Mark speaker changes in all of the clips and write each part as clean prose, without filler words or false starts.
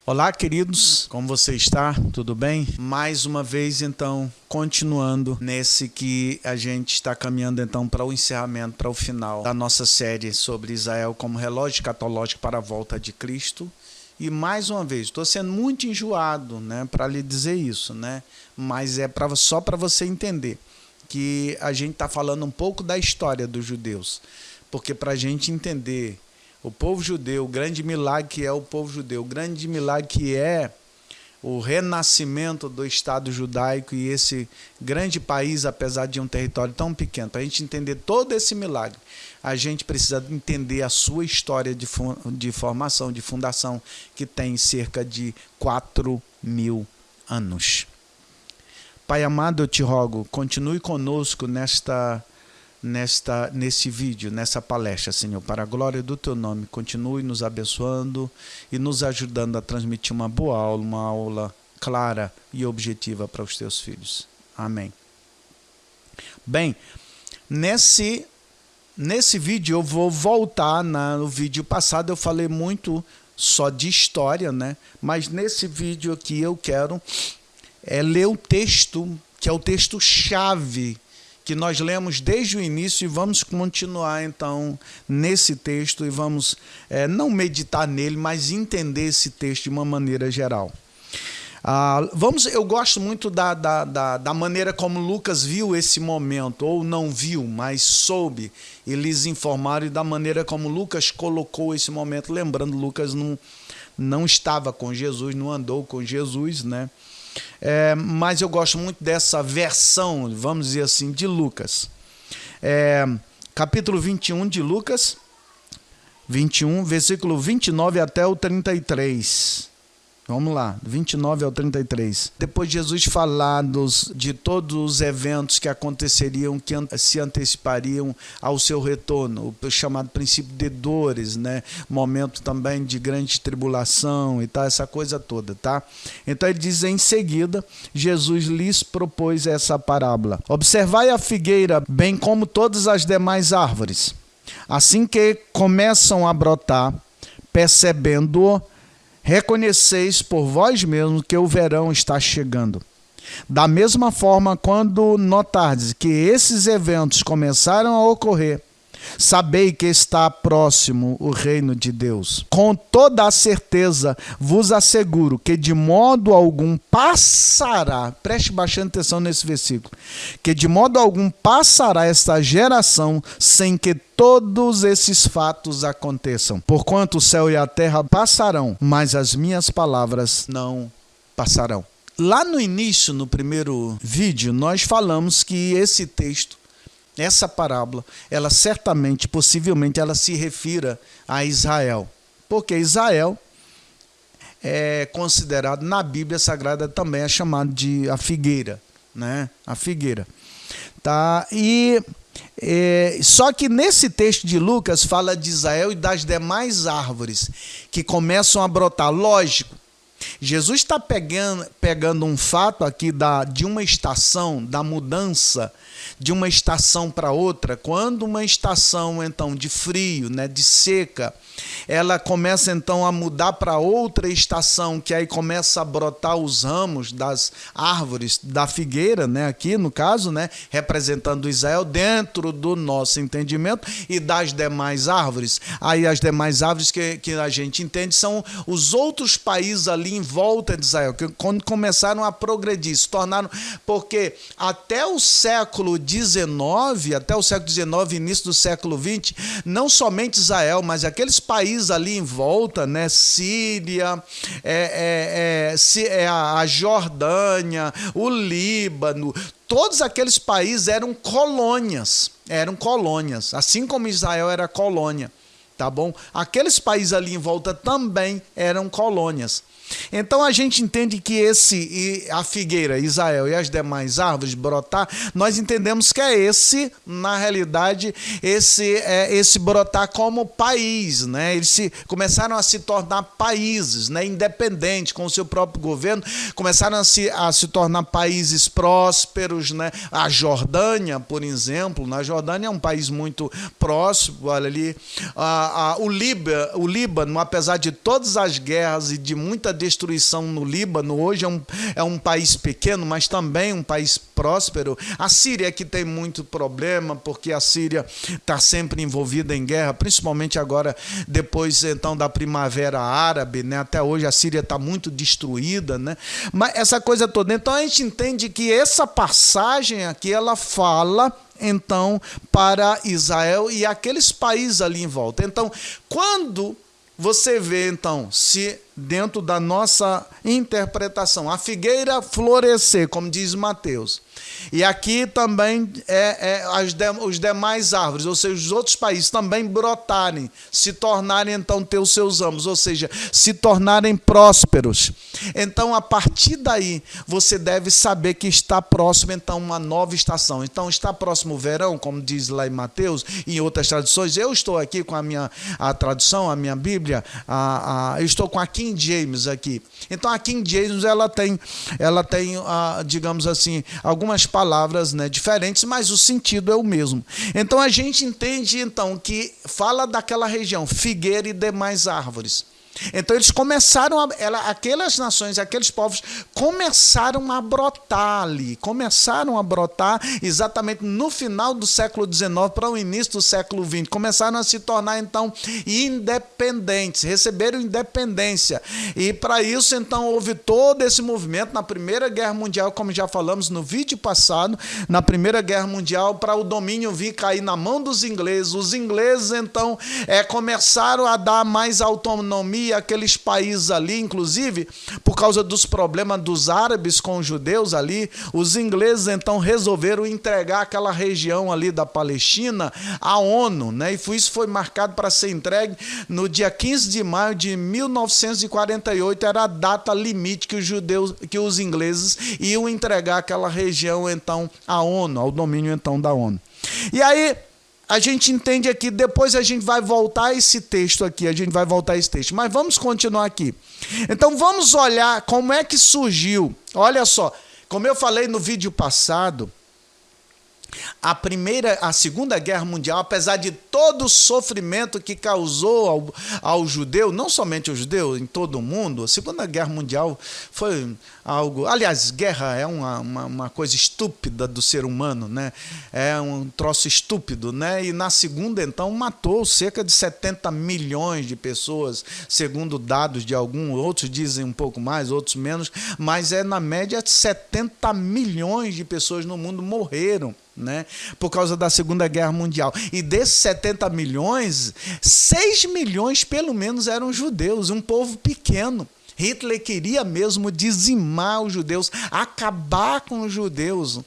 Speaker 1: Olá, queridos, como você está? Tudo bem? Mais uma vez, então, continuando nesse que a gente está caminhando, então, para o encerramento, para o final da nossa série sobre Israel como relógio escatológico para a volta de Cristo. E mais uma vez, estou sendo muito enjoado, né, para lhe dizer isso, né? Mas é só para você entender que a gente está falando um pouco da história dos judeus, porque para a gente entender o povo judeu, o grande milagre que é o povo judeu, o grande milagre que é o renascimento do Estado judaico e esse grande país, apesar de um território tão pequeno. Para a gente entender todo esse milagre, a gente precisa entender a sua história de formação, de fundação, que tem cerca de 4.000 anos. Pai amado, eu te rogo, continue conosco nesse vídeo, nessa palestra, Senhor, para a glória do Teu nome. Continue nos abençoando e nos ajudando a transmitir uma boa aula, uma aula clara e objetiva para os Teus filhos. Amém. Bem, nesse vídeo eu vou voltar, no vídeo passado eu falei muito só de história, né? Mas nesse vídeo aqui eu quero ler o texto, que é o texto-chave, que nós lemos desde o início, e vamos continuar então nesse texto e vamos não meditar nele, mas entender esse texto de uma maneira geral. Eu gosto muito da maneira como Lucas viu esse momento, ou não viu, mas soube, eles informaram, e da maneira como Lucas colocou esse momento. Lembrando, Lucas não estava com Jesus, não andou com Jesus, né? Mas eu gosto muito dessa versão, vamos dizer assim, de Lucas. Capítulo 21 de Lucas, 21, versículo 29 até o 33. Vamos lá, 29 ao 33. Depois de Jesus falar de todos os eventos que aconteceriam, que se antecipariam ao seu retorno, o chamado princípio de dores, né? Momento também de grande tribulação e tal, essa coisa toda, tá? Então ele diz: em seguida, Jesus lhes propôs essa parábola: observai a figueira, bem como todas as demais árvores. Assim que começam a brotar, percebendo-o, reconheceis por vós mesmos que o verão está chegando. Da mesma forma, quando notardes que esses eventos começaram a ocorrer, sabei que está próximo o reino de Deus. Com toda a certeza vos asseguro que de modo algum passará, preste bastante atenção nesse versículo, que de modo algum passará esta geração sem que todos esses fatos aconteçam. Porquanto o céu e a terra passarão, mas as minhas palavras não passarão. Lá no início, no primeiro vídeo, nós falamos que esse texto, essa parábola, ela certamente, possivelmente, ela se refira a Israel. Porque Israel é considerado, na Bíblia Sagrada também é chamado de a figueira, né? A figueira. Tá? Só que nesse texto de Lucas fala de Israel e das demais árvores que começam a brotar. Lógico, Jesus está pegando um fato aqui de uma estação, da mudança de uma estação para outra. Quando uma estação então de frio, né, de seca, ela começa então a mudar para outra estação, que aí começa a brotar os ramos das árvores da figueira, né, aqui no caso, né, representando Israel dentro do nosso entendimento, e das demais árvores. Aí as demais árvores que a gente entende são os outros países ali em volta de Israel, que quando começaram a progredir, se tornaram, porque até o século XIX, início do século XX, não somente Israel, mas aqueles países ali em volta, né, Síria, a Jordânia, o Líbano, todos aqueles países eram colônias, assim como Israel era colônia, tá bom? Aqueles países ali em volta também eram colônias. Então a gente entende que a figueira, Israel e as demais árvores brotar, nós entendemos que na realidade, esse brotar como país, né? Eles começaram a se tornar países, né? Independentes, com o seu próprio governo, começaram a se tornar países prósperos, né? A Jordânia, por exemplo, na Jordânia é um país muito próximo, olha ali, o Líbano, apesar de todas as guerras e de muita destruição destruição no Líbano. Hoje é um país pequeno, mas também um país próspero. A Síria que tem muito problema, porque a Síria está sempre envolvida em guerra, principalmente agora, depois então da Primavera Árabe, né? Até hoje a Síria está muito destruída, né? Mas essa coisa toda. Então a gente entende que essa passagem aqui, ela fala então para Israel e aqueles países ali em volta. Então, quando você vê, então, se dentro da nossa interpretação, a figueira florescer, como diz Mateus, e aqui também os demais árvores, ou seja, os outros países também brotarem, se tornarem então ter os seus ramos, ou seja, se tornarem prósperos. Então, a partir daí, você deve saber que está próximo então uma nova estação. Então, está próximo o verão, como diz lá em Mateus, e em outras traduções. Eu estou aqui com a tradução, a minha Bíblia, eu estou com a King James aqui. Então, a King James, ela tem digamos assim, algumas palavras, né, diferentes, mas o sentido é o mesmo. Então, a gente entende então que fala daquela região, figueira e demais árvores. Então eles começaram, aquelas nações, aqueles povos começaram a brotar ali, começaram a brotar exatamente no final do século XIX para o início do século XX, começaram a se tornar então independentes, receberam independência, e para isso então houve todo esse movimento na Primeira Guerra Mundial, como já falamos no vídeo passado, na Primeira Guerra Mundial, para o domínio vir cair na mão dos ingleses. Os ingleses então começaram a dar mais autonomia aqueles países ali, inclusive por causa dos problemas dos árabes com os judeus ali, os ingleses então resolveram entregar aquela região ali da Palestina à ONU, né? E isso foi marcado para ser entregue no dia 15 de maio de 1948, era a data limite que os ingleses iam entregar aquela região então à ONU, ao domínio então da ONU. E aí a gente entende aqui, depois a gente vai voltar a esse texto aqui, mas vamos continuar aqui. Então vamos olhar como é que surgiu. Olha só, como eu falei no vídeo passado, a Segunda Guerra Mundial, apesar de todo o sofrimento que causou ao judeu, não somente ao judeu, em todo o mundo, a Segunda Guerra Mundial foi algo... Aliás, guerra é uma coisa estúpida do ser humano, né? É um troço estúpido, né? E na segunda, então, matou cerca de 70 milhões de pessoas, segundo dados de alguns, outros dizem um pouco mais, outros menos, mas na média 70 milhões de pessoas no mundo morreram, né, por causa da Segunda Guerra Mundial. E desses 70 milhões, 6 milhões pelo menos eram judeus, um povo pequeno. Hitler queria mesmo dizimar os judeus, acabar com os judeus,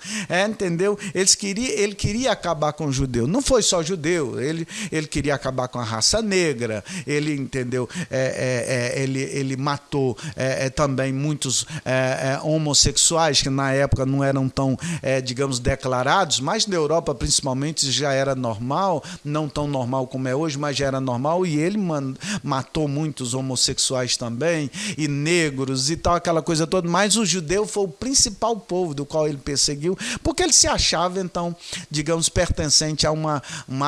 Speaker 1: entendeu? Ele queria acabar com os judeus. Não foi só judeu, ele queria acabar com a raça negra, ele, entendeu? Ele matou também muitos homossexuais, que na época não eram tão, digamos, declarados, mas na Europa principalmente já era normal, não tão normal como é hoje, mas já era normal, e ele matou muitos homossexuais também, e negros e tal, aquela coisa toda, mas o judeu foi o principal povo do qual ele perseguiu, porque ele se achava, então, digamos, pertencente a uma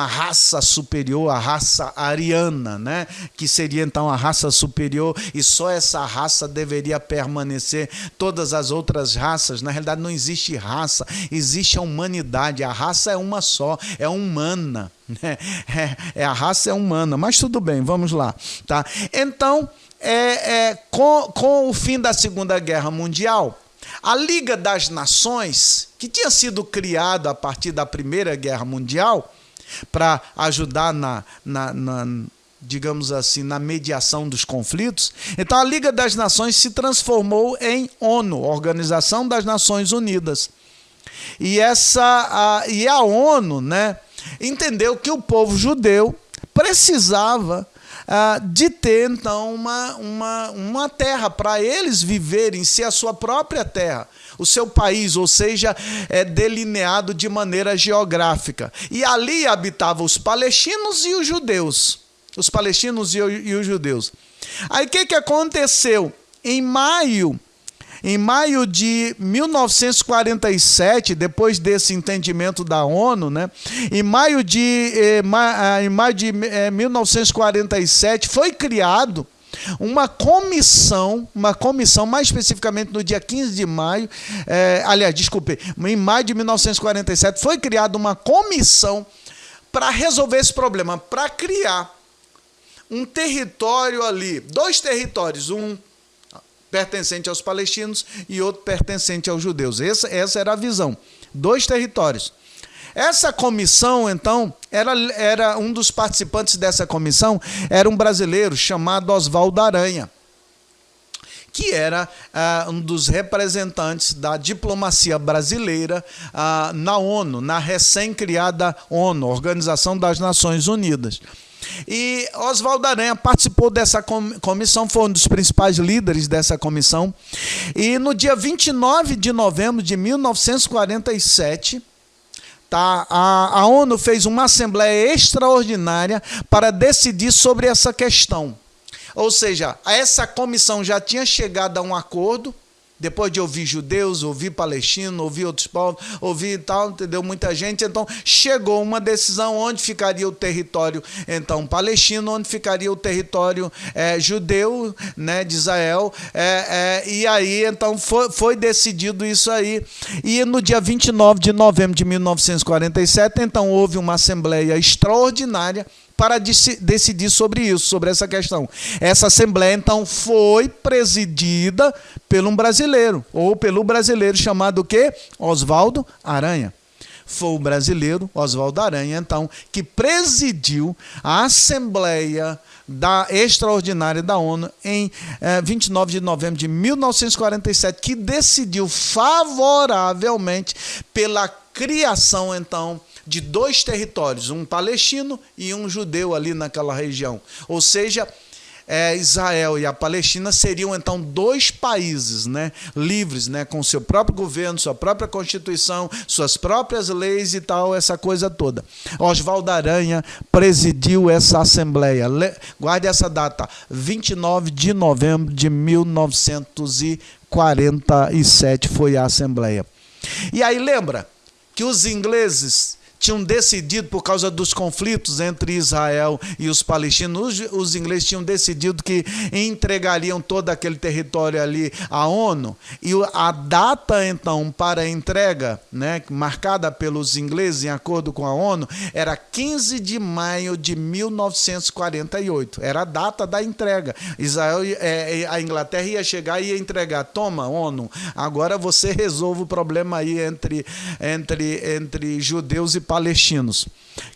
Speaker 1: raça superior, a raça ariana, né? Que seria, então, a raça superior, e só essa raça deveria permanecer. Todas as outras raças, na realidade, não existe raça, existe a humanidade. A raça é uma só, é humana. A raça é humana, mas tudo bem, vamos lá, tá? Então, com o fim da Segunda Guerra Mundial, a Liga das Nações, que tinha sido criada a partir da Primeira Guerra Mundial, para ajudar digamos assim, na mediação dos conflitos, então a Liga das Nações se transformou em ONU, Organização das Nações Unidas. E a ONU, né, entendeu que o povo judeu precisava de ter, então, uma terra para eles viverem, ser a sua própria terra, o seu país, ou seja, delineado de maneira geográfica. E ali habitavam os palestinos e os judeus. Os palestinos e os judeus. Aí o que aconteceu? Em maio de 1947, depois desse entendimento da ONU, né, em maio de 1947 foi criado uma comissão, mais especificamente no dia 15 de maio, em maio de 1947, foi criada uma comissão para resolver esse problema, para criar um território ali, 2 territórios, um pertencente aos palestinos e outro pertencente aos judeus. Essa era a visão, 2 territórios. Essa comissão, então, era um dos participantes dessa comissão, era um brasileiro chamado Oswaldo Aranha, que era um dos representantes da diplomacia brasileira na ONU, na recém-criada ONU, Organização das Nações Unidas. E Oswaldo Aranha participou dessa comissão, foi um dos principais líderes dessa comissão, e no dia 29 de novembro de 1947, a ONU fez uma assembleia extraordinária para decidir sobre essa questão. Ou seja, essa comissão já tinha chegado a um acordo, depois de ouvir judeus, ouvir palestinos, ouvir outros povos, ouvir tal, entendeu? Muita gente. Então, chegou uma decisão onde ficaria o território, então, palestino, onde ficaria o território judeu, né, de Israel. E aí, então, foi decidido isso aí. E no dia 29 de novembro de 1947, então, houve uma assembleia extraordinária para decidir sobre isso, sobre essa questão. Essa assembleia, então, foi presidida por um brasileiro, ou pelo brasileiro chamado o quê? Oswaldo Aranha. Foi o brasileiro Oswaldo Aranha, então, que presidiu a Assembleia Extraordinária da ONU em 29 de novembro de 1947, que decidiu favoravelmente pela criação, então, de 2 territórios, um palestino e um judeu ali naquela região. Ou seja, Israel e a Palestina seriam então 2 países, né, livres, né, com seu próprio governo, sua própria constituição, suas próprias leis e tal, essa coisa toda. Oswaldo Aranha presidiu essa assembleia. Guarde essa data, 29 de novembro de 1947 foi a assembleia. E aí lembra que os ingleses tinham decidido, por causa dos conflitos entre Israel e os palestinos, os ingleses tinham decidido que entregariam todo aquele território ali à ONU, e a data, então, para a entrega, né, marcada pelos ingleses, em acordo com a ONU, era 15 de maio de 1948, era a data da entrega. Israel, a Inglaterra ia chegar e ia entregar, toma, ONU, agora você resolve o problema aí entre judeus e palestinos. O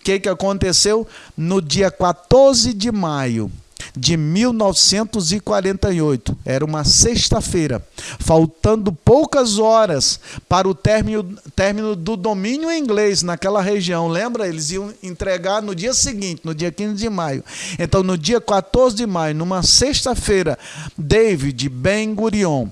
Speaker 1: que aconteceu? No dia 14 de maio de 1948, era uma sexta-feira, faltando poucas horas para o término do domínio inglês naquela região. Lembra? Eles iam entregar no dia seguinte, no dia 15 de maio. Então, no dia 14 de maio, numa sexta-feira, David Ben-Gurion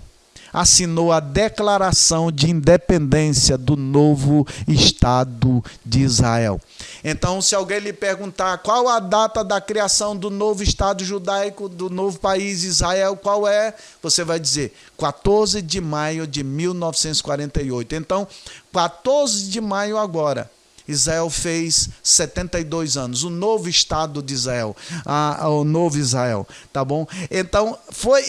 Speaker 1: assinou a Declaração de Independência do novo Estado de Israel. Então, se alguém lhe perguntar qual a data da criação do novo Estado judaico, do novo país Israel, qual é? Você vai dizer 14 de maio de 1948. Então, 14 de maio agora, Israel fez 72 anos, o novo Estado de Israel, o novo Israel, tá bom? Então, foi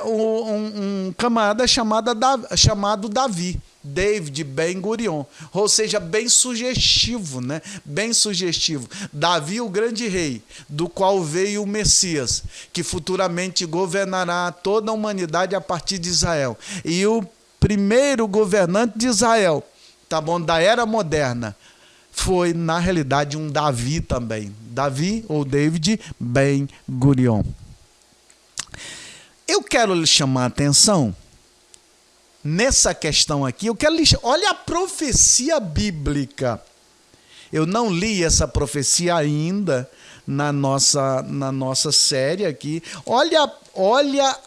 Speaker 1: um camarada chamado Davi, David Ben-Gurion, ou seja, bem sugestivo, né? Bem sugestivo. Davi, o grande rei, do qual veio o Messias, que futuramente governará toda a humanidade a partir de Israel. E o primeiro governante de Israel, tá bom, da era moderna, foi, na realidade, um Davi também. Davi ou David Ben-Gurion. Eu quero lhe chamar a atenção nessa questão aqui. Olha a profecia bíblica. Eu não li essa profecia ainda na nossa série aqui. Olha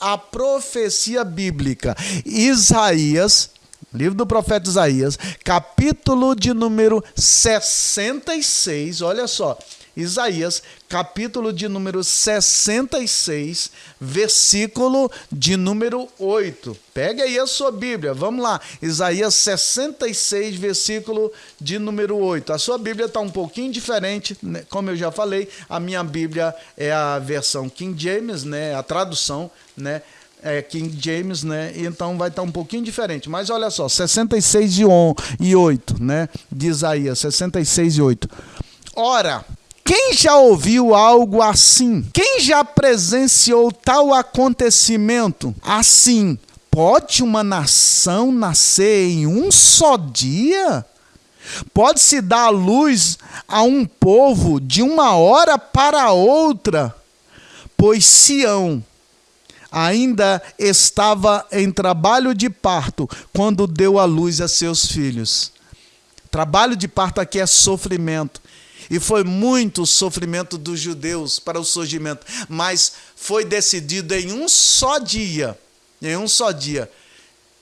Speaker 1: a profecia bíblica. Isaías, livro do profeta Isaías, capítulo de número 66, olha só, Isaías, capítulo de número 66, versículo de número 8. Pega aí a sua Bíblia, vamos lá. Isaías 66, versículo de número 8. A sua Bíblia está um pouquinho diferente, né? Como eu já falei, a minha Bíblia é a versão King James, né? A tradução, né? É King James, né? Então vai estar um pouquinho diferente. Mas olha só, 66 e 8, né? De Isaías 66 e 8. Ora, quem já ouviu algo assim? Quem já presenciou tal acontecimento? Assim, pode uma nação nascer em um só dia? Pode-se dar a luz a um povo de uma hora para outra? Pois Sião ainda estava em trabalho de parto quando deu à luz a seus filhos. Trabalho de parto aqui é sofrimento. E foi muito o sofrimento dos judeus para o surgimento. Mas foi decidido em um só dia.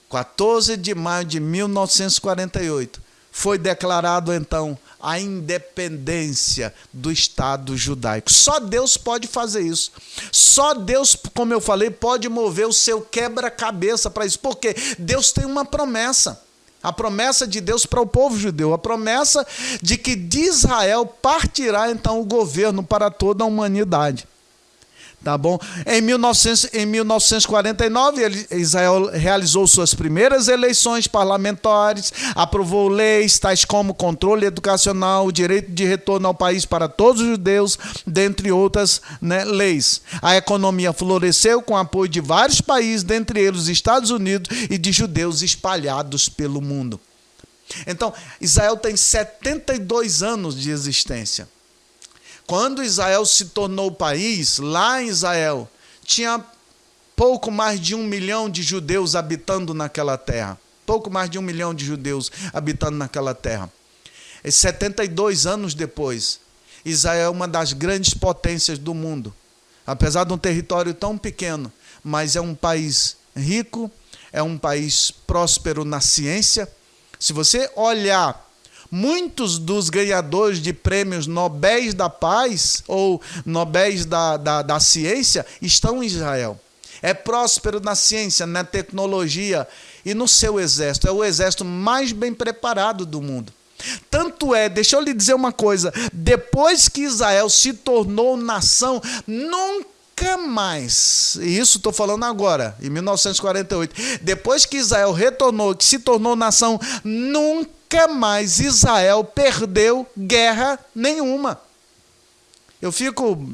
Speaker 1: 14 de maio de 1948. Foi declarado então a independência do Estado judaico. Só Deus pode fazer isso. Só Deus, como eu falei, pode mover o seu quebra-cabeça para isso. Porque Deus tem uma promessa. A promessa de Deus para o povo judeu. A promessa de que de Israel partirá então o governo para toda a humanidade. Tá bom? Em 1949, Israel realizou suas primeiras eleições parlamentares, aprovou leis tais como controle educacional, o direito de retorno ao país para todos os judeus, dentre outras, né, leis. A economia floresceu com apoio de vários países, dentre eles os Estados Unidos, e de judeus espalhados pelo mundo. Então, Israel tem 72 anos de existência. Quando Israel se tornou país, lá em Israel, tinha pouco mais de 1 milhão de judeus habitando naquela terra. Pouco mais de 1 milhão de judeus habitando naquela terra. E 72 anos depois, Israel é uma das grandes potências do mundo. Apesar de um território tão pequeno, mas é um país rico, é um país próspero na ciência. Se você olhar, muitos dos ganhadores de prêmios Nobéis da Paz ou Nobéis da Ciência estão em Israel. É próspero na ciência, na tecnologia e no seu exército. É o exército mais bem preparado do mundo. Tanto é, deixa eu lhe dizer uma coisa, depois que Israel se tornou nação, nunca mais, e isso estou falando agora, em 1948, depois que Israel retornou, que se tornou nação, nunca mais Israel perdeu guerra nenhuma. Eu fico,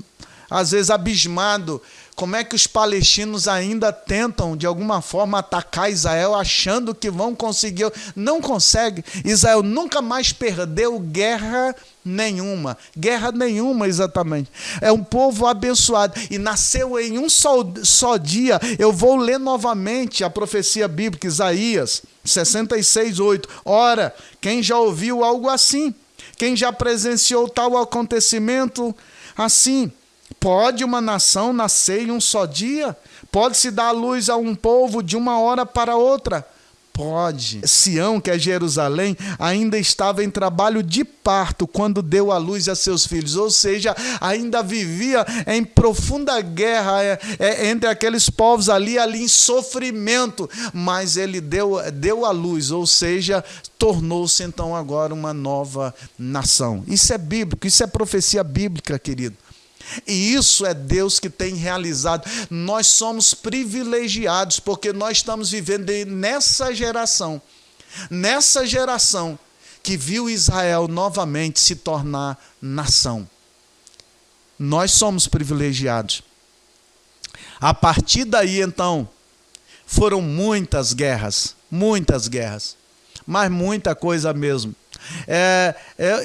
Speaker 1: às vezes, abismado como é que os palestinos ainda tentam, de alguma forma, atacar Israel, achando que vão conseguir. Não consegue. Israel nunca mais perdeu guerra nenhuma. Guerra nenhuma, exatamente. É um povo abençoado. E nasceu em um só dia. Eu vou ler novamente a profecia bíblica, Isaías 66, 8. Ora, quem já ouviu algo assim? Quem já presenciou tal acontecimento assim? Pode uma nação nascer em um só dia? Pode-se dar luz a um povo de uma hora para outra? Pode. Sião, que é Jerusalém, ainda estava em trabalho de parto quando deu à luz a seus filhos, ou seja, ainda vivia em profunda guerra entre aqueles povos ali em sofrimento, mas ele deu à luz, ou seja, tornou-se então agora uma nova nação. Isso é bíblico, isso é profecia bíblica, querido. E isso é Deus que tem realizado. Nós somos privilegiados porque nós estamos vivendo nessa geração que viu Israel novamente se tornar nação. Nós somos privilegiados. A partir daí, então, foram muitas guerras, mas muita coisa mesmo.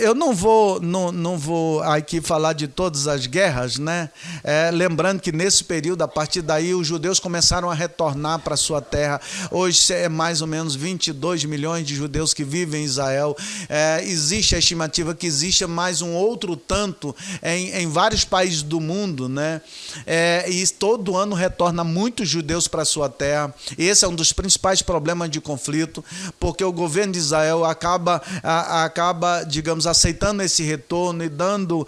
Speaker 1: Eu não vou aqui falar de todas as guerras, né? Lembrando que nesse período, a partir daí, os judeus começaram a retornar para a sua terra. Hoje é mais ou menos 22 milhões de judeus que vivem em Israel. Existe a estimativa que existe mais um outro tanto em vários países do mundo, né? E todo ano retorna muitos judeus para a sua terra. Esse é um dos principais problemas de conflito, porque o governo de Israel acaba acaba, digamos, aceitando esse retorno e dando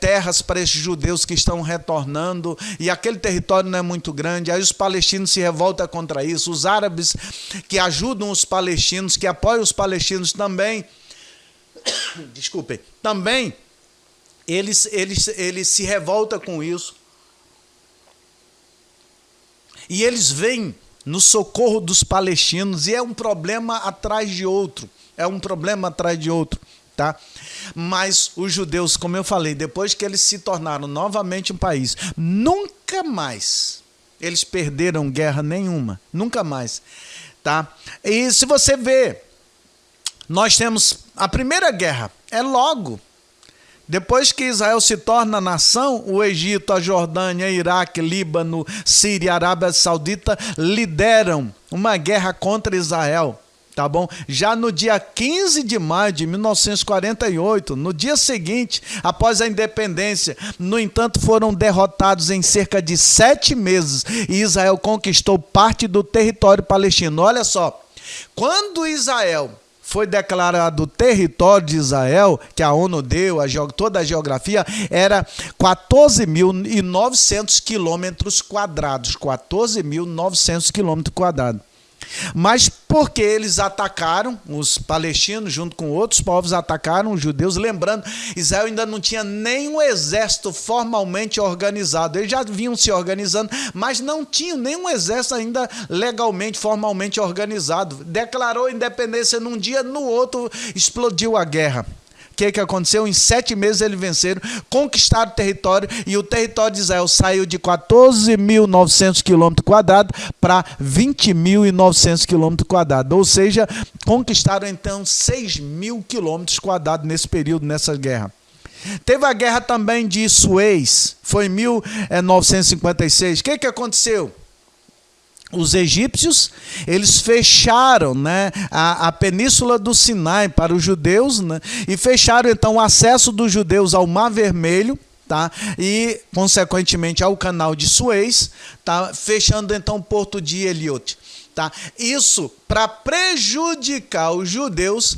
Speaker 1: terras para esses judeus que estão retornando, e aquele território não é muito grande. Aí os palestinos se revoltam contra isso, os árabes que ajudam os palestinos, que apoiam os palestinos também, desculpem, também eles se revoltam com isso, e eles vêm no socorro dos palestinos, e é um problema atrás de outro, tá? Mas os judeus, como eu falei, depois que eles se tornaram novamente um país, nunca mais eles perderam guerra nenhuma, nunca mais, tá? E se você vê, nós temos a primeira guerra, é logo depois que Israel se torna nação. O Egito, a Jordânia, Iraque, Líbano, Síria, Arábia Saudita lideram uma guerra contra Israel, tá bom? Já no dia 15 de maio de 1948, no dia seguinte, após a independência, no entanto, foram derrotados em cerca de 7 meses e Israel conquistou parte do território palestino. Olha só, quando Israel foi declarado território de Israel, que a ONU deu, toda a geografia, era 14.900 quilômetros quadrados. 14.900 quilômetros quadrados. Mas porque eles atacaram, os palestinos, junto com outros povos, atacaram os judeus. Lembrando, Israel ainda não tinha nenhum exército formalmente organizado. Eles já vinham se organizando, mas não tinham nenhum exército ainda legalmente, formalmente organizado. Declarou a independência num dia, no outro explodiu a guerra. O que aconteceu? Em 7 meses eles venceram, conquistaram o território, e o território de Israel saiu de 14.900 quilômetros quadrados para 20.900 quilômetros quadrados. Ou seja, conquistaram então 6.000 quilômetros quadrados nesse período, nessa guerra. Teve a guerra também de Suez, foi em 1956. O que aconteceu? Os egípcios, eles fecharam, né, a península do Sinai para os judeus, né, e fecharam então o acesso dos judeus ao Mar Vermelho, tá, e consequentemente ao canal de Suez, tá, fechando então o porto de Eliot, tá. Isso para prejudicar os judeus,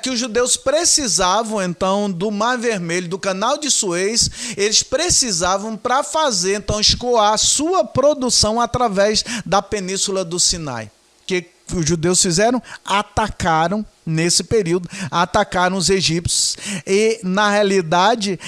Speaker 1: que os judeus precisavam então do Mar Vermelho, do canal de Suez. Eles precisavam para fazer então escoar a sua produção através da península do Sinai. O que os judeus fizeram? Atacaram nesse período, atacaram os egípcios e, na realidade,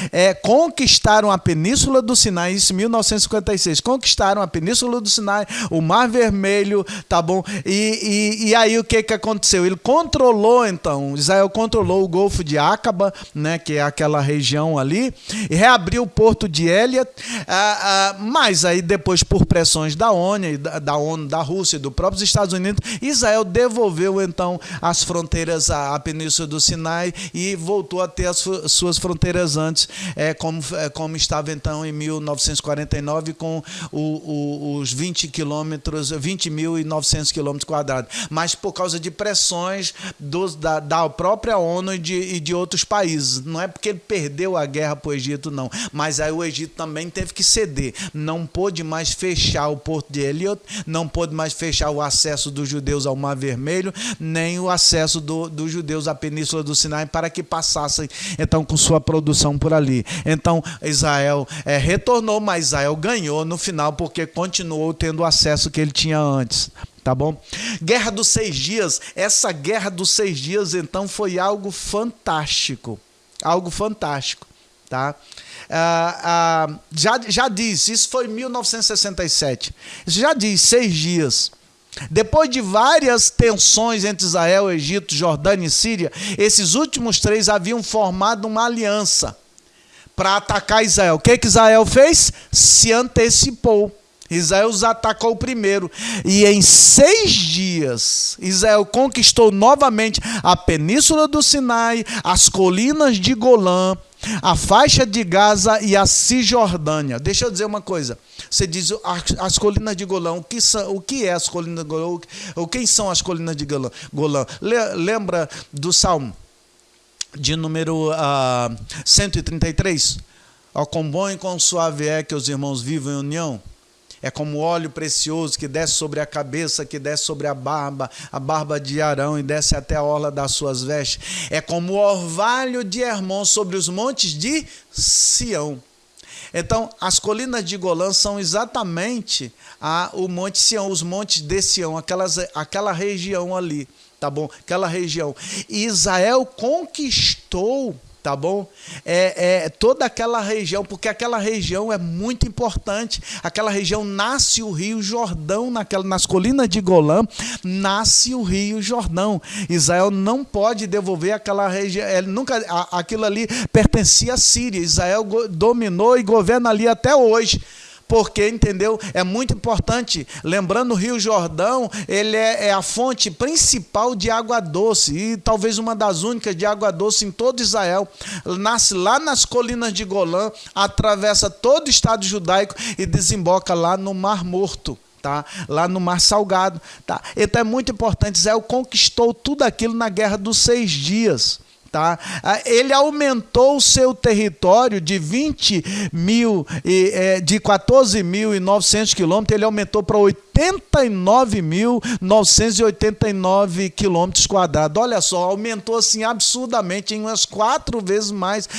Speaker 1: conquistaram a Península do Sinai, isso em 1956, conquistaram a Península do Sinai, o Mar Vermelho, tá bom? E aí o que aconteceu? Ele controlou, então, Israel controlou o Golfo de Aqaba, né, que é aquela região ali, e reabriu o porto de Eliot, mas aí depois, por pressões da ONU, da Rússia e dos próprios Estados Unidos, Israel devolveu, então, as fronteiras à Península do Sinai e voltou a ter as suas fronteiras antes, como estava então em 1949, com os 20.900 quilômetros quadrados. Mas por causa de pressões da própria ONU e de outros países. Não é porque ele perdeu a guerra para o Egito, não. Mas aí o Egito também teve que ceder. Não pôde mais fechar o porto de Eliot, não pôde mais fechar o acesso dos judeus ao Mar Vermelho, nem o acesso dos judeus à Península do Sinai para que passassem então com sua produção por ali. Então Israel retornou, mas Israel ganhou no final porque continuou tendo o acesso que ele tinha antes. Tá bom? Guerra dos 6 dias. Essa guerra dos 6 dias então foi algo fantástico. Algo fantástico. Tá? Já diz, isso foi em 1967. Isso já diz 6 dias. Depois de várias tensões entre Israel, Egito, Jordânia e Síria, esses últimos 3 haviam formado uma aliança para atacar Israel. O que Israel fez? Se antecipou. Israel os atacou primeiro. E em 6 dias, Israel conquistou novamente a Península do Sinai, as colinas de Golã, a faixa de Gaza e a Cisjordânia. Deixa eu dizer uma coisa. Você diz as colinas de Golã. O que é as colinas de Golã? Quem são as colinas de Golã? Lembra do Salmo de número 133? Ó, quão bom e quão suave é que os irmãos vivam em união. É como óleo precioso que desce sobre a cabeça, que desce sobre a barba de Arão e desce até a orla das suas vestes. É como o orvalho de Hermon sobre os montes de Sião. Então, as colinas de Golã são exatamente o Monte Sião, os montes de Sião, aquela região ali, tá bom? Aquela região. E Israel conquistou, tá bom? Toda aquela região, porque aquela região é muito importante. Aquela região nasce o Rio Jordão, nas colinas de Golã, nasce o Rio Jordão. Israel não pode devolver aquela região, aquilo ali pertencia à Síria. Israel dominou e governa ali até hoje. Porque, entendeu? É muito importante. Lembrando, o Rio Jordão, ele é a fonte principal de água doce e talvez uma das únicas de água doce em todo Israel. Nasce lá nas colinas de Golã, atravessa todo o estado judaico e desemboca lá no Mar Morto. Tá? Lá no Mar Salgado. Tá? Então é muito importante. Israel conquistou tudo aquilo na Guerra dos 6 Dias. Tá? Ele aumentou o seu território de 14.900 quilômetros, ele aumentou para 89.989 quilômetros quadrados. Olha só, aumentou assim absurdamente, em umas 4 vezes mais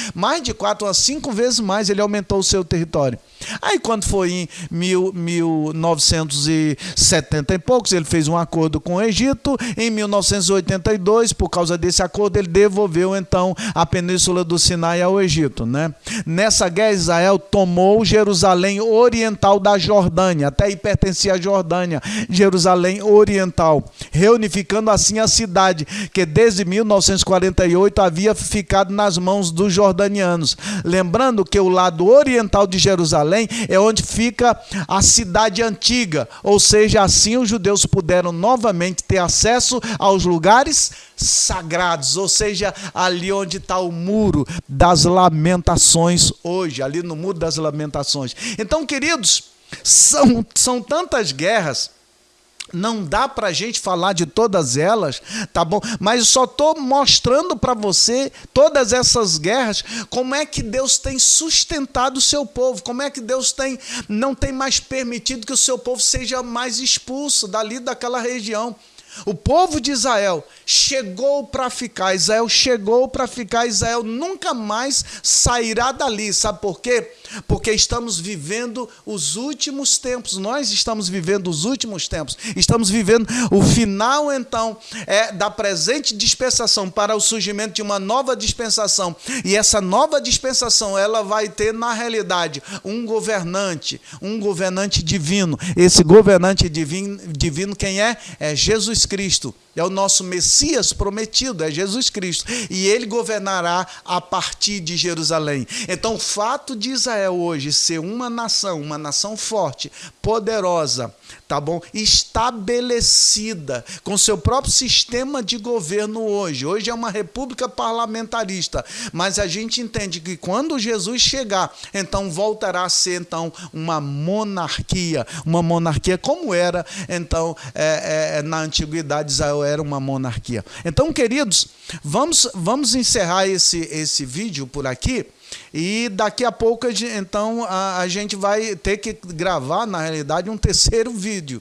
Speaker 1: de 4, umas 5 vezes mais ele aumentou o seu território. Aí quando foi em 1970 e poucos, ele fez um acordo com o Egito. Em 1982, por causa desse acordo, ele devolveu então a Península do Sinai ao Egito, né? Nessa guerra, Israel tomou Jerusalém Oriental da Jordânia, até aí pertencia a Jordânia, Jerusalém Oriental, reunificando assim a cidade, que desde 1948 havia ficado nas mãos dos jordanianos. Lembrando que o lado oriental de Jerusalém é onde fica a cidade antiga, ou seja, assim os judeus puderam novamente ter acesso aos lugares sagrados, ou seja, ali onde está o Muro das Lamentações hoje, ali no Muro das Lamentações. Então, queridos, são tantas guerras. Não dá para a gente falar de todas elas, tá bom? Mas eu só estou mostrando para você todas essas guerras, como é que Deus tem sustentado o seu povo, como é que Deus não tem mais permitido que o seu povo seja mais expulso dali daquela região. O povo de Israel chegou para ficar, Israel nunca mais sairá dali. Sabe por quê? Porque estamos vivendo os últimos tempos, nós estamos vivendo os últimos tempos, estamos vivendo o final então da presente dispensação para o surgimento de uma nova dispensação, e essa nova dispensação ela vai ter na realidade um governante divino. Esse governante divino quem é? É Jesus Cristo. É o nosso Messias prometido, é Jesus Cristo. E ele governará a partir de Jerusalém. Então, o fato de Israel hoje ser uma nação forte, poderosa, tá bom? Estabelecida, com seu próprio sistema de governo hoje. Hoje é uma república parlamentarista, mas a gente entende que quando Jesus chegar, então voltará a ser então uma monarquia como era então na antiguidade. Israel era uma monarquia. Então, queridos, vamos encerrar esse vídeo por aqui. E daqui a pouco, então, a gente vai ter que gravar, na realidade, um terceiro vídeo.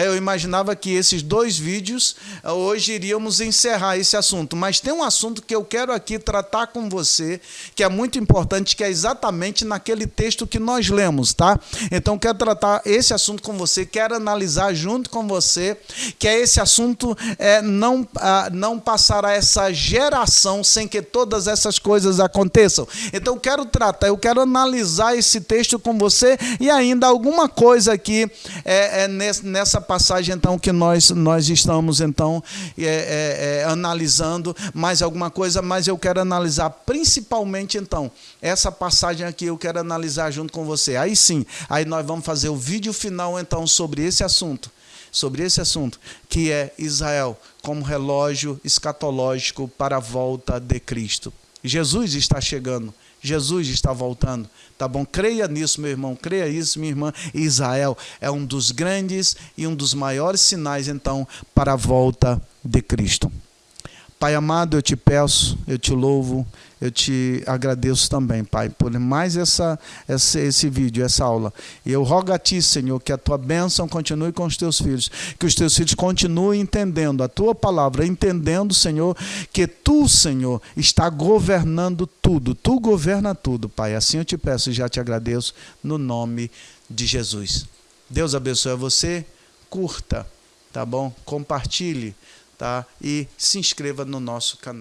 Speaker 1: Eu imaginava que esses 2 vídeos, hoje iríamos encerrar esse assunto. Mas tem um assunto que eu quero aqui tratar com você, que é muito importante, que é exatamente naquele texto que nós lemos, tá? Então, quero tratar esse assunto com você, quero analisar junto com você, que é esse assunto não passará essa geração sem que todas essas coisas aconteçam. Então, eu quero analisar esse texto com você e ainda alguma coisa aqui nessa passagem então que nós estamos então analisando, mais alguma coisa, mas eu quero analisar principalmente então essa passagem aqui, eu quero analisar junto com você. Aí sim, aí nós vamos fazer o vídeo final então sobre esse assunto, que é Israel como relógio escatológico para a volta de Cristo. Jesus está chegando. Jesus está voltando, tá bom? Creia nisso, meu irmão, creia isso, minha irmã. Israel é um dos grandes e um dos maiores sinais, então, para a volta de Cristo. Pai amado, eu te peço, eu te louvo, eu te agradeço também, Pai, por mais esse vídeo, essa aula. E eu rogo a Ti, Senhor, que a Tua bênção continue com os Teus filhos, que os Teus filhos continuem entendendo a Tua palavra, entendendo, Senhor, que Tu, Senhor, está governando tudo. Tu governa tudo, Pai. Assim eu te peço e já te agradeço, no nome de Jesus. Deus abençoe você, curta, tá bom? Compartilhe, tá? E se inscreva no nosso canal.